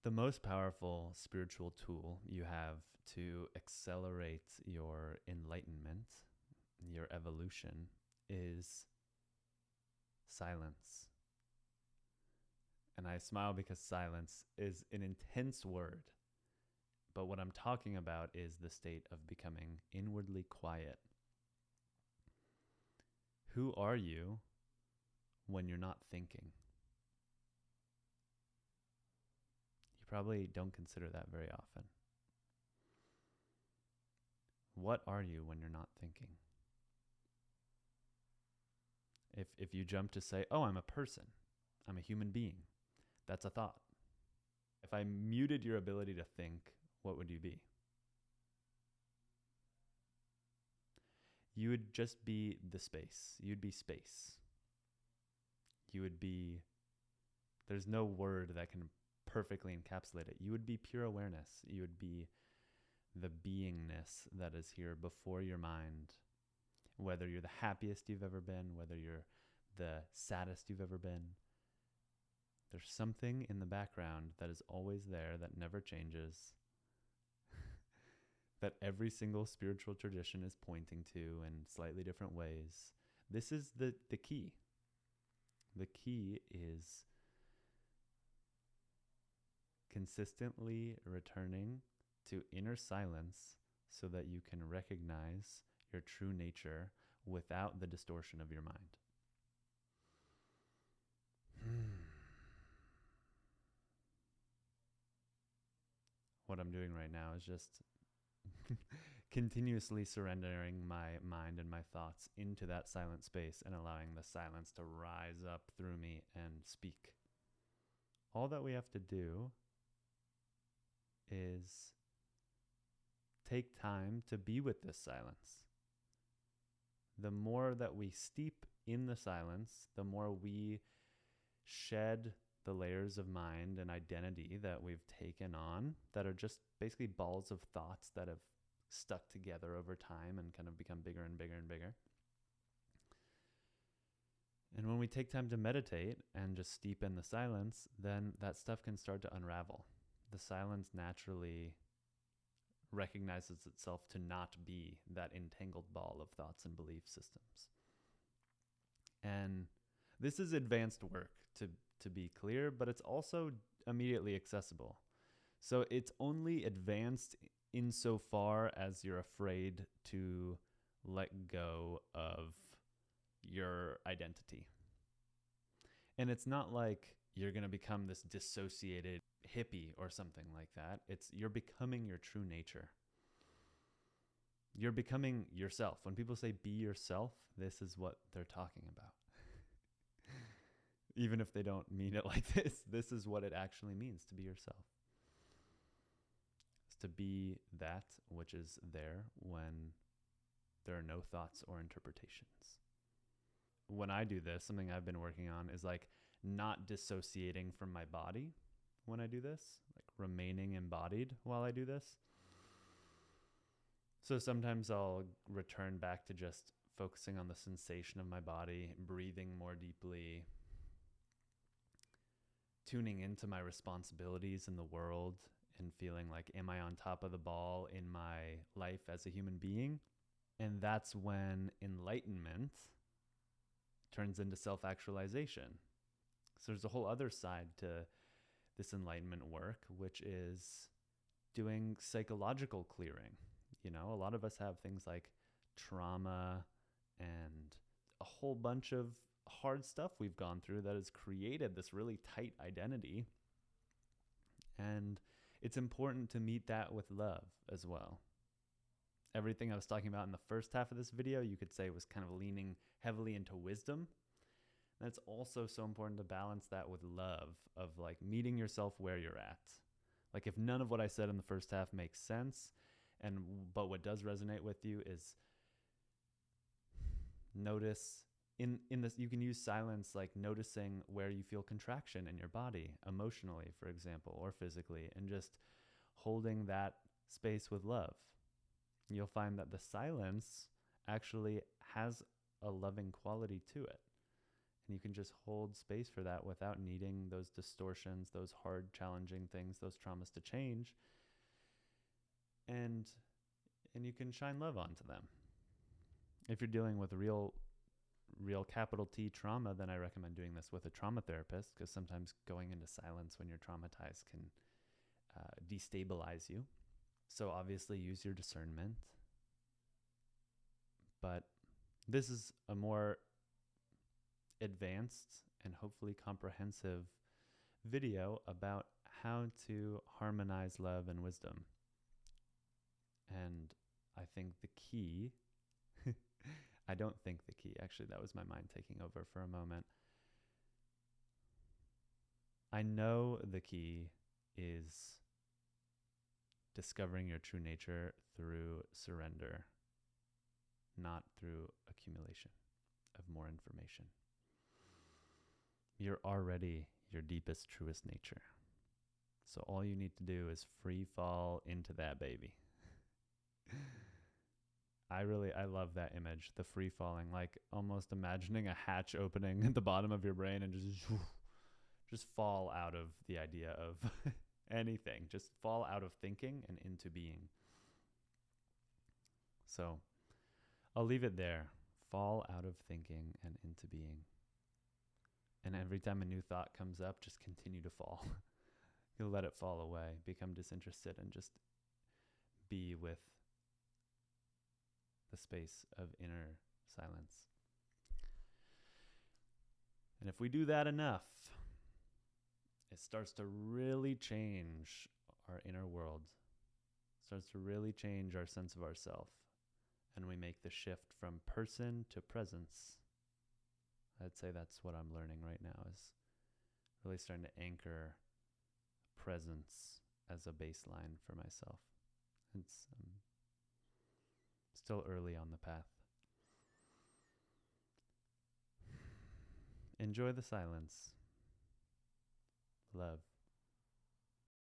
The most powerful spiritual tool you have to accelerate your enlightenment, your evolution, is silence. And I smile because silence is an intense word. But what I'm talking about is the state of becoming inwardly quiet. Who are you when you're not thinking? You probably don't consider that very often. What are you when you're not thinking? If you jump to say, oh, I'm a person, I'm a human being, that's a thought. If I muted your ability to think, what would you be? You would just be the space. You'd be space. You would be, there's no word that can perfectly encapsulate it. You would be pure awareness. You would be the beingness that is here before your mind. Whether you're the happiest you've ever been, whether you're the saddest you've ever been, there's something in the background that is always there, that never changes, that every single spiritual tradition is pointing to in slightly different ways. This is the key. The key is consistently returning to inner silence so that you can recognize your true nature without the distortion of your mind. What I'm doing right now is just continuously surrendering my mind and my thoughts into that silent space and allowing the silence to rise up through me and speak. All that we have to do is take time to be with this silence. The more that we steep in the silence, the more we shed the layers of mind and identity that we've taken on that are just basically balls of thoughts that have stuck together over time and kind of become bigger and bigger and bigger. And when we take time to meditate and just steep in the silence, then that stuff can start to unravel. The silence naturally recognizes itself to not be that entangled ball of thoughts and belief systems. And this is advanced work, to be clear, but it's also immediately accessible. So it's only advanced insofar as you're afraid to let go of your identity. And it's not like you're going to become this dissociated hippie or something like that. It's you're becoming your true nature. You're becoming yourself. When people say be yourself, this is what they're talking about. Even if they don't mean it like this is what it actually means to be yourself. It's to be that which is there when there are no thoughts or interpretations. When I do this, something I've been working on is like not dissociating from my body when I do this, like remaining embodied while I do this. So sometimes I'll return back to just focusing on the sensation of my body, breathing more deeply, tuning into my responsibilities in the world and feeling like, am I on top of the ball in my life as a human being? And that's when enlightenment turns into self-actualization. So there's a whole other side to this enlightenment work, which is doing psychological clearing. You know, a lot of us have things like trauma and a whole bunch of hard stuff we've gone through that has created this really tight identity. And it's important to meet that with love as well. Everything I was talking about in the first half of this video, you could say was kind of leaning heavily into wisdom. And it's also so important to balance that with love, of like meeting yourself where you're at. Like if none of what I said in the first half makes sense, but what does resonate with you is notice in this, you can use silence like noticing where you feel contraction in your body, emotionally, for example, or physically, and just holding that space with love. You'll find that the silence actually has a loving quality to it. And you can just hold space for that without needing those distortions, those hard, challenging things, those traumas to change. And you can shine love onto them. If you're dealing with real capital T trauma, then I recommend doing this with a trauma therapist, because sometimes going into silence when you're traumatized can destabilize you. So obviously use your discernment. But this is a more advanced and hopefully comprehensive video about how to harmonize love and wisdom. And I think the key, I don't think the key, actually, that was my mind taking over for a moment. I know the key is discovering your true nature through surrender, not through accumulation of more information. You're already your deepest, truest nature. So all you need to do is free fall into that baby. I love that image, the free falling, like almost imagining a hatch opening at the bottom of your brain and just fall out of the idea of anything, just fall out of thinking and into being. So I'll leave it there. Fall out of thinking and into being. And every time a new thought comes up, just continue to fall. You'll let it fall away, become disinterested, and just be with the space of inner silence. And if we do that enough, it starts to really change our inner world. It starts to really change our sense of ourself. And we make the shift from person to presence. I'd say that's what I'm learning right now, is really starting to anchor presence as a baseline for myself. It's still early on the path. Enjoy the silence. Love.